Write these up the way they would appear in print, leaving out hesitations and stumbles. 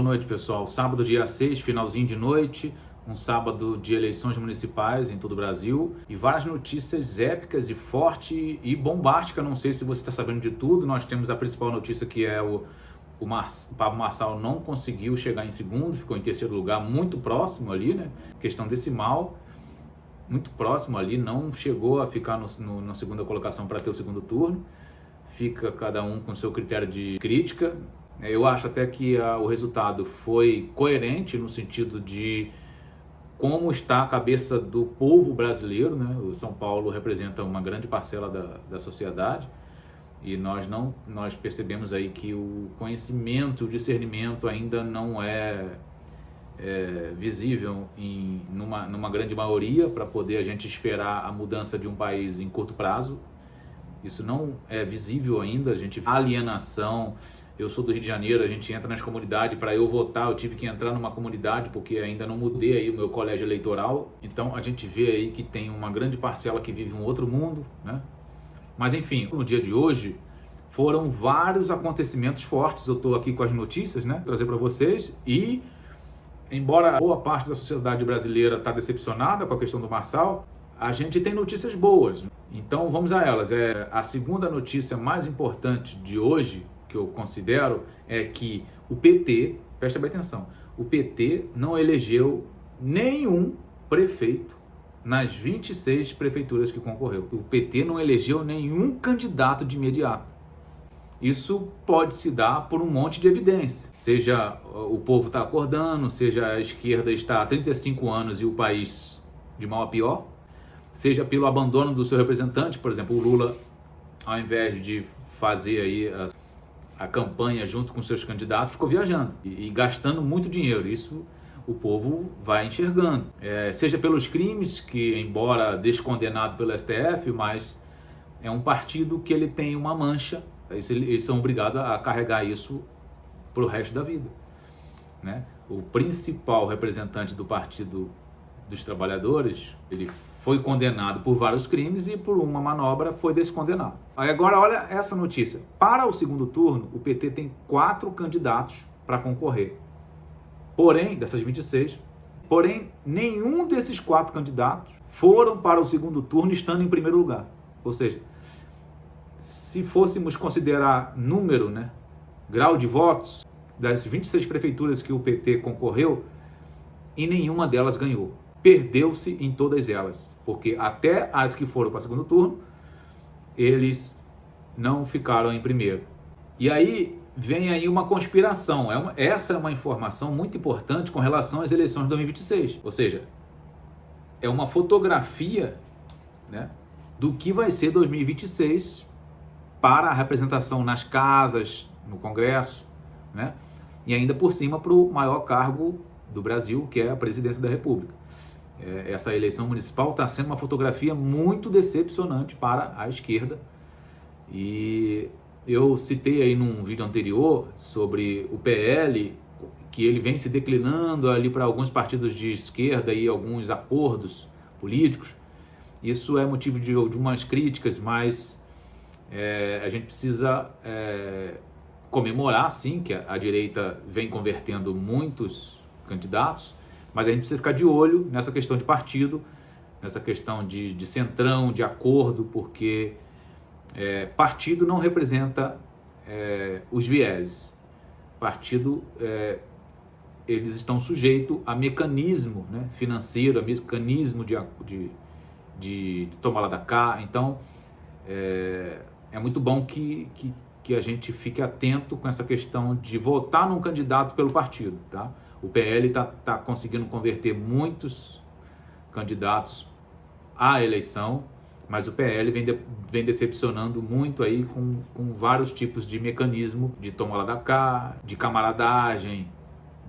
Boa noite, pessoal. Sábado, dia 6, finalzinho de noite, um sábado de eleições municipais em todo o Brasil e várias notícias épicas e forte e bombástica. Não sei se você está sabendo de tudo. Nós temos a principal notícia, que é o Pablo Marçal não conseguiu chegar em segundo, ficou em terceiro lugar, muito próximo ali, né? Questão decimal, muito próximo ali, não chegou a ficar na segunda colocação para ter o segundo turno. Fica cada um com seu critério de crítica. Eu acho até que o resultado foi coerente no sentido de como está a cabeça do povo brasileiro, né? O São Paulo representa uma grande parcela da sociedade e nós percebemos aí que o conhecimento, o discernimento ainda não é visível numa grande maioria para poder a gente esperar a mudança de um país em curto prazo. Isso não é visível ainda. A gente vê alienação. Eu sou do Rio de Janeiro, a gente entra nas comunidades. Para eu votar, eu tive que entrar numa comunidade porque ainda não mudei aí o meu colégio eleitoral. Então a gente vê aí que tem uma grande parcela que vive um outro mundo, né? Mas enfim, no dia de hoje foram vários acontecimentos fortes. Eu estou aqui com as notícias, né? Trazer para vocês. E embora boa parte da sociedade brasileira está decepcionada com a questão do Marçal, a gente tem notícias boas. Então vamos a elas. A segunda notícia mais importante de hoje, que eu considero, é que o PT, presta bem atenção, o PT não elegeu nenhum prefeito nas 26 prefeituras que concorreu. O PT não elegeu nenhum candidato de imediato. Isso pode se dar por um monte de evidência. Seja o povo está acordando, seja a esquerda está há 35 anos e o país de mal a pior, seja pelo abandono do seu representante. Por exemplo, o Lula, ao invés de fazer aí a campanha junto com seus candidatos, ficou viajando e gastando muito dinheiro. Isso o povo vai enxergando. Seja pelos crimes, que embora descondenado pelo STF, mas é um partido que ele tem uma mancha, eles são obrigados a carregar isso para o resto da vida, né? O principal representante do Partido dos Trabalhadores, ele foi condenado por vários crimes e por uma manobra foi descondenado. Aí agora olha essa notícia. Para o segundo turno, o PT tem 4 candidatos para concorrer. Porém, dessas 26, nenhum desses 4 candidatos foram para o segundo turno estando em primeiro lugar. Ou seja, se fôssemos considerar número, né, grau de votos, das 26 prefeituras que o PT concorreu, e nenhuma delas ganhou. Perdeu-se em todas elas, porque até as que foram para o segundo turno, eles não ficaram em primeiro. E aí vem aí uma conspiração. Essa é uma informação muito importante com relação às eleições de 2026. Ou seja, é uma fotografia, né, do que vai ser 2026 para a representação nas casas, no Congresso, né, e ainda por cima para o maior cargo do Brasil, que é a presidência da República. Essa eleição municipal está sendo uma fotografia muito decepcionante para a esquerda. E eu citei aí num vídeo anterior sobre o PL, que ele vem se declinando ali para alguns partidos de esquerda e alguns acordos políticos. Isso é motivo de umas críticas, mas a gente precisa comemorar, sim, que a direita vem convertendo muitos candidatos, mas a gente precisa ficar de olho nessa questão de partido, nessa questão de centrão, de acordo, porque partido não representa os vieses. Partido, eles estão sujeitos a mecanismo, né, financeiro, a mecanismo de tomar lá da cá. Então, é muito bom que a gente fique atento com essa questão de votar num candidato pelo partido, tá? O PL está conseguindo converter muitos candidatos à eleição, mas o PL vem decepcionando muito aí com vários tipos de mecanismo de toma lá da cá, de camaradagem,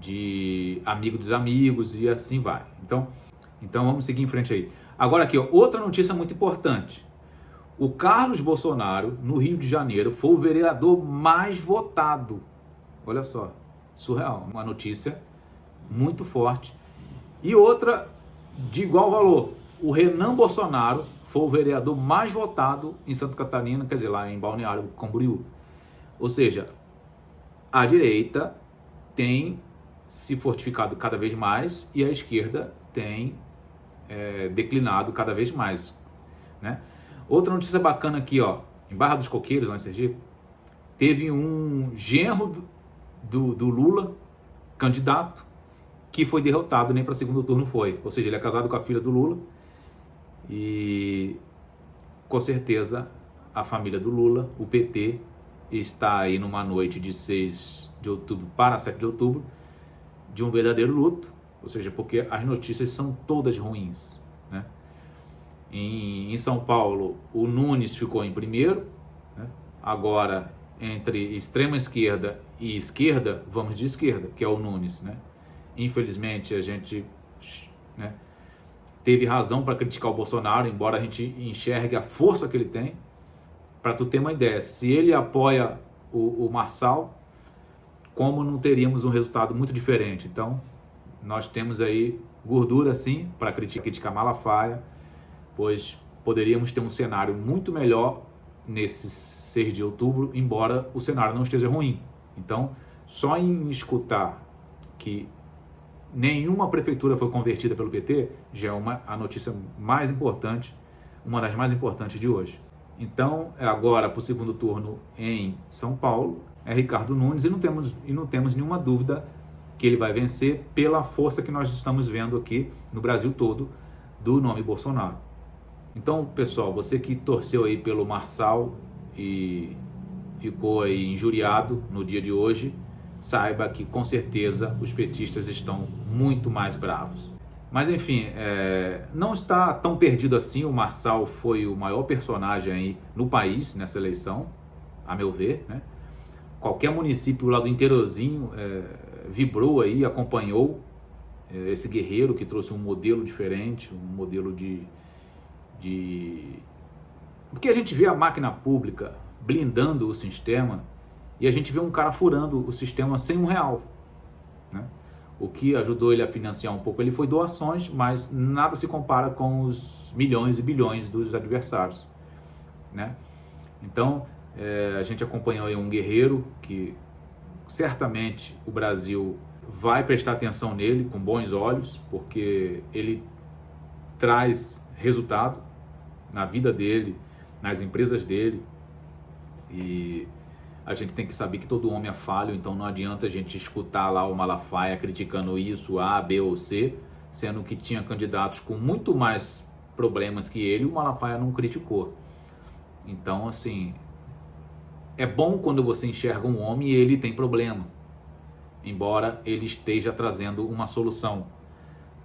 de amigo dos amigos e assim vai. Então vamos seguir em frente aí. Agora aqui, ó, outra notícia muito importante. O Carlos Bolsonaro, no Rio de Janeiro, foi o vereador mais votado. Olha só, surreal, uma notícia muito forte. E outra de igual valor, o Renan Bolsonaro foi o vereador mais votado em Santa Catarina, quer dizer, lá em Balneário Camboriú. Ou seja, a direita tem se fortificado cada vez mais e a esquerda tem declinado cada vez mais, né? Outra notícia bacana aqui, ó, em Barra dos Coqueiros, lá em Sergipe, teve um genro do Lula, candidato, que foi derrotado, nem para segundo turno foi. Ou seja, ele é casado com a filha do Lula e, com certeza, a família do Lula, o PT, está aí numa noite de 6 de outubro para 7 de outubro, de um verdadeiro luto, ou seja, porque as notícias são todas ruins, né? Em São Paulo, o Nunes ficou em primeiro, né? Agora, entre extrema esquerda e esquerda, vamos de esquerda, que é o Nunes, né? Infelizmente, a gente, né, teve razão para criticar o Bolsonaro, embora a gente enxergue a força que ele tem. Para tu ter uma ideia, se ele apoia o Marçal, como não teríamos um resultado muito diferente? Então, nós temos aí gordura, sim, para criticar Malafaia, pois poderíamos ter um cenário muito melhor nesse 6 de outubro, embora o cenário não esteja ruim. Então, só em escutar que nenhuma prefeitura foi convertida pelo PT, já é a notícia mais importante, uma das mais importantes de hoje. Então, agora para o segundo turno em São Paulo, é Ricardo Nunes, e não temos nenhuma dúvida que ele vai vencer pela força que nós estamos vendo aqui no Brasil todo do nome Bolsonaro. Então, pessoal, você que torceu aí pelo Marçal e ficou aí injuriado no dia de hoje, saiba que com certeza os petistas estão muito mais bravos. Mas enfim, não está tão perdido assim. O Marçal foi o maior personagem aí no país nessa eleição, a meu ver, né? Qualquer município lá do interiorzinho vibrou aí, acompanhou esse guerreiro que trouxe um modelo diferente, um modelo de... Porque a gente vê a máquina pública blindando o sistema e a gente vê um cara furando o sistema sem R$1, né? O que ajudou ele a financiar um pouco ele foi doações, mas nada se compara com os milhões e bilhões dos adversários, né? Então, a gente acompanhou aí um guerreiro que certamente o Brasil vai prestar atenção nele com bons olhos, porque ele traz resultado na vida dele, nas empresas dele, e a gente tem que saber que todo homem é falho, então não adianta a gente escutar lá o Malafaia criticando isso, A, B ou C, sendo que tinha candidatos com muito mais problemas que ele, o Malafaia não criticou. Então, assim, é bom quando você enxerga um homem e ele tem problema, embora ele esteja trazendo uma solução.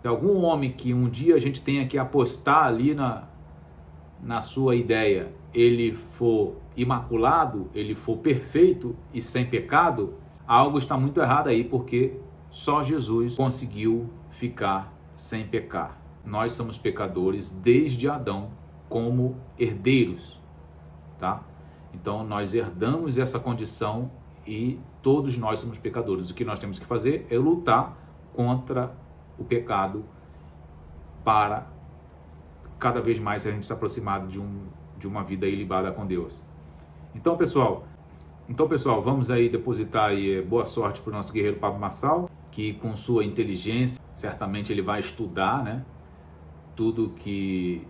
Se algum homem que um dia a gente tenha que apostar ali na sua ideia, ele for imaculado, ele for perfeito e sem pecado, algo está muito errado aí, porque só Jesus conseguiu ficar sem pecar. Nós somos pecadores desde Adão como herdeiros, tá? Então nós herdamos essa condição e todos nós somos pecadores. O que nós temos que fazer é lutar contra o pecado para cada vez mais a gente se aproximar de uma vida ilibada com Deus. Então, pessoal, vamos aí depositar aí boa sorte para o nosso guerreiro Pablo Marçal, que com sua inteligência, certamente ele vai estudar, né, tudo que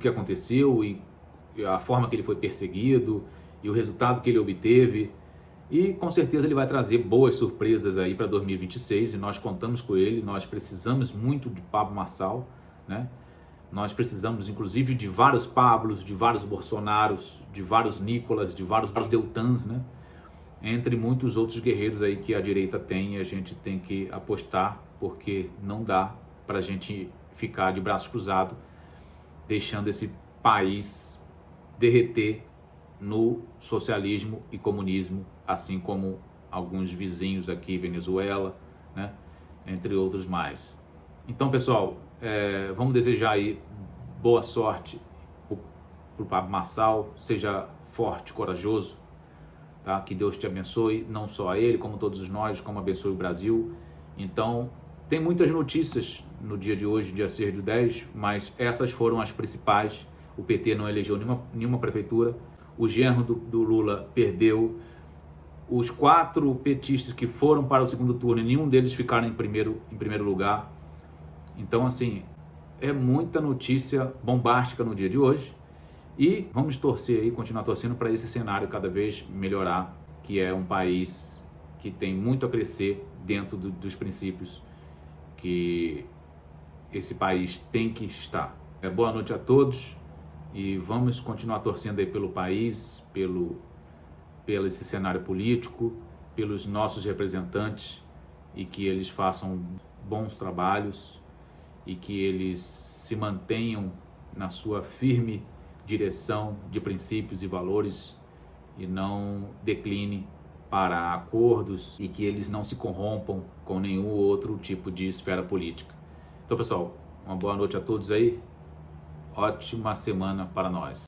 aconteceu e a forma que ele foi perseguido e o resultado que ele obteve, e com certeza ele vai trazer boas surpresas aí para 2026 e nós contamos com ele. Nós precisamos muito de Pablo Marçal, né? Nós precisamos, inclusive, de vários Pablos, de vários Bolsonaros, de vários Nicolas, de vários Deltans, né? Entre muitos outros guerreiros aí que a direita tem, e a gente tem que apostar, porque não dá para a gente ficar de braços cruzados, deixando esse país derreter no socialismo e comunismo, assim como alguns vizinhos aqui, Venezuela, né? Entre outros mais. Então, pessoal, vamos desejar aí boa sorte para o Pablo Marçal, seja forte, corajoso, tá? Que Deus te abençoe, não só a ele, como todos nós, como abençoe o Brasil. Então, tem muitas notícias no dia de hoje, dia 6 do 10, mas essas foram as principais. O PT não elegeu nenhuma prefeitura, o genro do Lula perdeu, os 4 petistas que foram para o segundo turno, nenhum deles ficaram em primeiro lugar. Então, assim, é muita notícia bombástica no dia de hoje. E vamos torcer aí, continuar torcendo para esse cenário cada vez melhorar, que é um país que tem muito a crescer dentro dos princípios que esse país tem que estar. Boa noite a todos e vamos continuar torcendo aí pelo país, pelo esse cenário político, pelos nossos representantes, e que eles façam bons trabalhos e que eles se mantenham na sua firme direção de princípios e valores e não decline para acordos, e que eles não se corrompam com nenhum outro tipo de esfera política. Então, pessoal, uma boa noite a todos aí, ótima semana para nós.